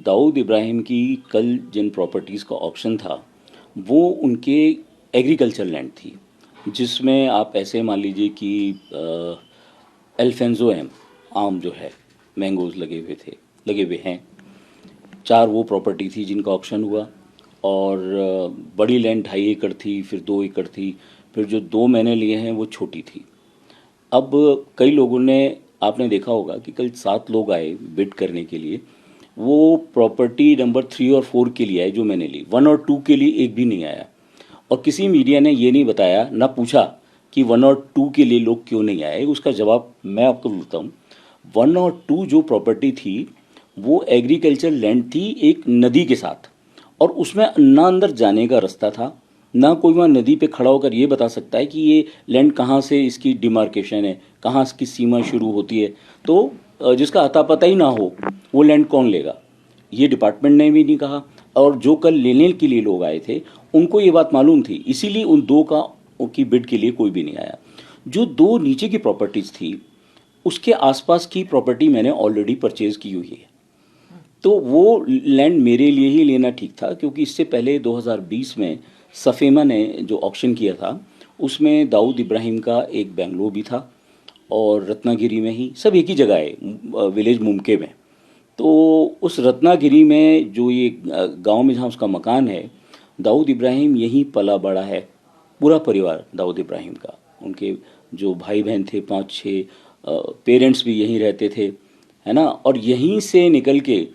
दाऊद इब्राहिम की कल जिन प्रॉपर्टीज़ का ऑक्शन था वो उनके एग्रीकल्चर लैंड थी, जिसमें आप ऐसे मान लीजिए कि एल्फेंजो एम आम जो है, मैंगोज़ लगे हुए हैं। 4 वो प्रॉपर्टी थी जिनका ऑक्शन हुआ। और बड़ी लैंड 2.5 एकड़ थी, फिर 2 एकड़ थी, फिर जो 2 मैंने लिए हैं वो छोटी थी। अब कई लोगों ने, आपने देखा होगा कि कल 7 लोग आए बिड करने के लिए। वो प्रॉपर्टी नंबर 3 और 4 के लिए आए जो मैंने ली, 1 और 2 के लिए एक भी नहीं आया। और किसी मीडिया ने ये नहीं बताया, ना पूछा कि 1 और 2 के लिए लोग क्यों नहीं आए। उसका जवाब मैं आपको देता हूँ। 1 और 2 जो प्रॉपर्टी थी वो एग्रीकल्चर लैंड थी एक नदी के साथ, और उसमें ना अंदर जाने का रास्ता था, ना कोई वहाँ नदी पे खड़ा होकर ये बता सकता है कि ये लैंड कहाँ से इसकी डिमार्केशन है, कहाँ इसकी सीमा शुरू होती है। तो जिसका अता पता ही ना हो वो लैंड कौन लेगा, ये डिपार्टमेंट ने भी नहीं कहा। और जो कल लेने के लिए लोग आए थे उनको ये बात मालूम थी, इसीलिए उन 2 की बिड के लिए कोई भी नहीं आया। जो 2 नीचे की प्रॉपर्टीज़ थी उसके आसपास की प्रॉपर्टी मैंने ऑलरेडी परचेज़ की हुई है, तो वो लैंड मेरे लिए ही लेना ठीक था। क्योंकि इससे पहले 2020 में सफ़ेमा ने जो ऑक्शन किया था उसमें दाऊद इब्राहिम का एक बेंगलोर भी था, और रत्नागिरी में ही, सब एक ही जगह है, विलेज मुमके में। तो उस रत्नागिरी में जो ये गांव में जहाँ उसका मकान है, दाऊद इब्राहिम यहीं पला बड़ा है, पूरा परिवार दाऊद इब्राहिम का। उनके जो भाई बहन थे 5-6, पेरेंट्स भी यहीं रहते थे, है ना। और यहीं से निकल के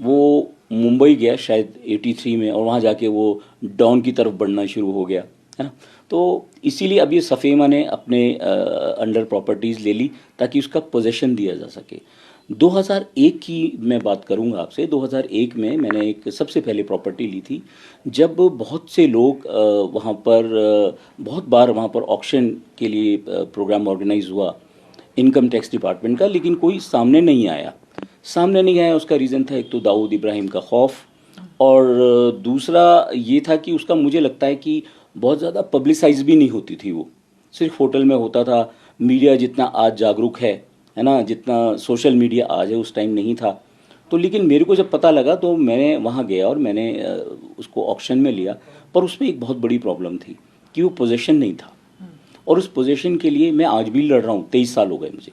वो मुंबई गया शायद 83 में, और वहाँ जाके वो डॉन की तरफ बढ़ना शुरू हो गया, है ना। तो इसीलिए अब ये सफ़ेमा ने अपने अंडर प्रॉपर्टीज़ ले ली ताकि उसका पोजेशन दिया जा सके। 2001 की मैं बात करूंगा आपसे। 2001 में मैंने एक सबसे पहले प्रॉपर्टी ली थी, जब बहुत से लोग वहाँ पर, बहुत बार वहाँ पर ऑक्शन के लिए प्रोग्राम ऑर्गेनाइज हुआ इनकम टैक्स डिपार्टमेंट का, लेकिन कोई सामने नहीं आया। उसका रीज़न था, एक तो दाऊद इब्राहिम का खौफ, और दूसरा ये था कि उसका, मुझे लगता है कि बहुत ज़्यादा पब्लिसाइज भी नहीं होती थी वो, सिर्फ होटल में होता था। मीडिया जितना आज जागरूक है ना, जितना सोशल मीडिया आज है उस टाइम नहीं था। तो लेकिन मेरे को जब पता लगा तो मैंने वहाँ गया और मैंने उसको ऑक्शन में लिया। पर उसमें एक बहुत बड़ी प्रॉब्लम थी कि वो पोजीशन नहीं था, और उस पोजीशन के लिए मैं आज भी लड़ रहा हूँ। 23 साल हो गए मुझे।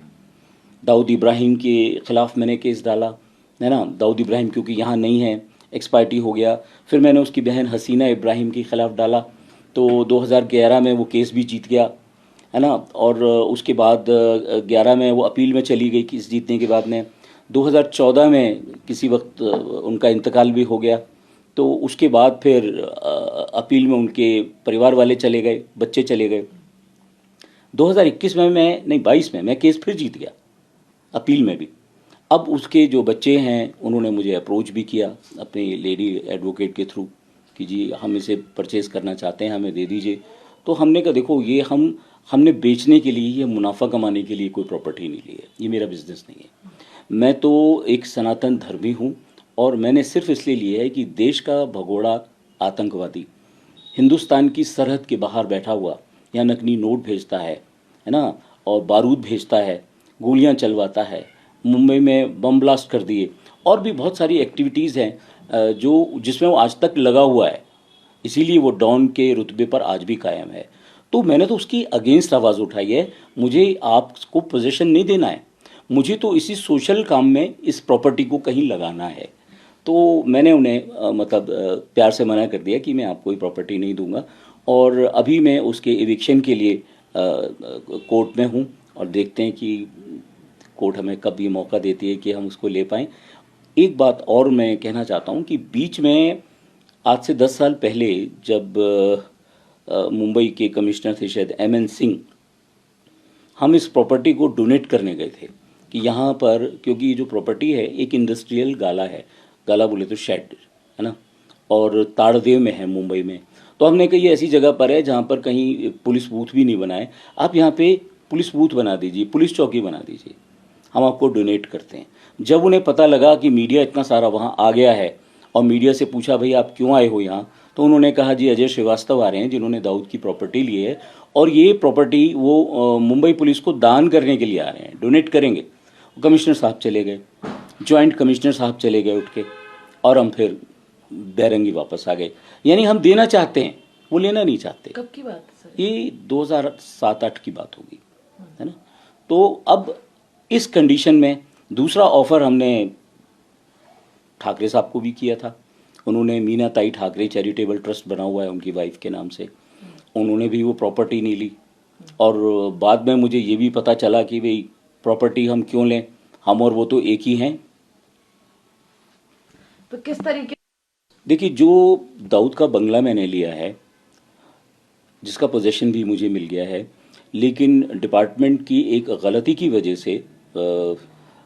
दाऊद इब्राहिम के ख़िलाफ़ मैंने केस डाला, है ना। दाऊद इब्राहिम क्योंकि यहाँ नहीं है, एक्सपायरी हो गया। फिर मैंने उसकी बहन हसीना इब्राहिम के ख़िलाफ़ डाला, तो 2011 में वो केस भी जीत गया, है ना। और उसके बाद 11 में वो अपील में चली गई केस जीतने के बाद में। 2014 में किसी वक्त उनका इंतकाल भी हो गया, तो उसके बाद फिर अपील में उनके परिवार वाले चले गए, बच्चे चले गए। 2021 में मैं, नहीं 22 में मैं केस फिर जीत गया, अपील में भी। अब उसके जो बच्चे हैं उन्होंने मुझे अप्रोच भी किया अपनी लेडी एडवोकेट के थ्रू कि जी हम इसे परचेज़ करना चाहते हैं, हमें दे दीजिए। तो हमने कहा देखो, ये हमने बेचने के लिए, ये मुनाफा कमाने के लिए कोई प्रॉपर्टी नहीं ली है, ये मेरा बिजनेस नहीं है। मैं तो एक सनातन धर्मी हूँ, और मैंने सिर्फ इसलिए लिया है कि देश का भगोड़ा आतंकवादी हिंदुस्तान की सरहद के बाहर बैठा हुआ यहाँ नकली नोट भेजता है ना, और बारूद भेजता है, गोलियां चलवाता है, मुंबई में बम ब्लास्ट कर दिए, और भी बहुत सारी एक्टिविटीज़ हैं जो जिसमें वो आज तक लगा हुआ है। इसीलिए वो डॉन के रुतबे पर आज भी कायम है। तो मैंने तो उसकी अगेंस्ट आवाज़ उठाई है। मुझे आपको पोजीशन नहीं देना है, मुझे तो इसी सोशल काम में इस प्रॉपर्टी को कहीं लगाना है। तो मैंने उन्हें मतलब प्यार से मना कर दिया कि मैं आपको ये प्रॉपर्टी नहीं दूंगा। और अभी मैं उसके एविक्शन के लिए कोर्ट में हूँ, और देखते हैं कि कोर्ट हमें कब ये मौका देती है कि हम उसको ले पाएँ। एक बात और मैं कहना चाहता हूँ कि बीच में आज से 10 साल पहले जब मुंबई के कमिश्नर थे शायद MN सिंह, हम इस प्रॉपर्टी को डोनेट करने गए थे कि यहाँ पर, क्योंकि ये जो प्रॉपर्टी है एक इंडस्ट्रियल गाला है, गाला बोले तो शेड, है ना, और ताड़देव में है मुंबई में। तो हमने कही ऐसी जगह पर है जहाँ पर कहीं पुलिस बूथ भी नहीं बनाए, आप यहाँ पे पुलिस बूथ बना दीजिए, पुलिस चौकी बना दीजिए, हम आपको डोनेट करते हैं। जब उन्हें पता लगा कि मीडिया इतना सारा वहाँ आ गया है, और मीडिया से पूछा भाई आप क्यों आए हो यहाँ, तो उन्होंने कहा जी अजय श्रीवास्तव आ रहे हैं जिन्होंने दाऊद की प्रॉपर्टी ली है, और ये प्रॉपर्टी वो मुंबई पुलिस को दान करने के लिए आ रहे हैं, डोनेट करेंगे। कमिश्नर साहब चले गए, जॉइंट कमिश्नर साहब चले गए उठ के, और हम फिर बैरंगी वापस आ गए। यानी हम देना चाहते हैं, वो लेना नहीं चाहते। कब की बात है सर? ये 2007-8 की बात होगी, है ना। तो अब इस कंडीशन में दूसरा ऑफर हमने ठाकरे साहब को भी किया था। उन्होंने मीना ताई ठाकरे चैरिटेबल ट्रस्ट बना हुआ है उनकी वाइफ के नाम से, उन्होंने भी वो प्रॉपर्टी नहीं ली। और बाद में मुझे ये भी पता चला कि भाई प्रॉपर्टी हम क्यों लें, हम और वो तो एक ही हैं। तो किस तरीके? देखिए, जो दाऊद का बंगला मैंने लिया है, जिसका पोजीशन भी मुझे मिल गया है, लेकिन डिपार्टमेंट की एक गलती की वजह से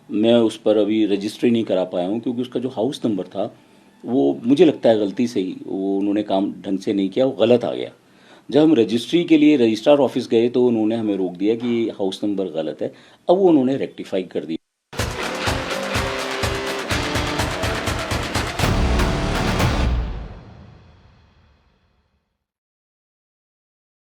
मैं उस पर अभी रजिस्ट्री नहीं करा पाया हूँ, क्योंकि उसका जो हाउस नंबर था वो मुझे लगता है गलती से ही वो उन्होंने काम ढंग से नहीं किया, वो गलत आ गया। जब हम रजिस्ट्री के लिए रजिस्ट्रार ऑफिस गए तो उन्होंने हमें रोक दिया कि हाउस नंबर गलत है। अब वो उन्होंने रेक्टिफाई कर दिया।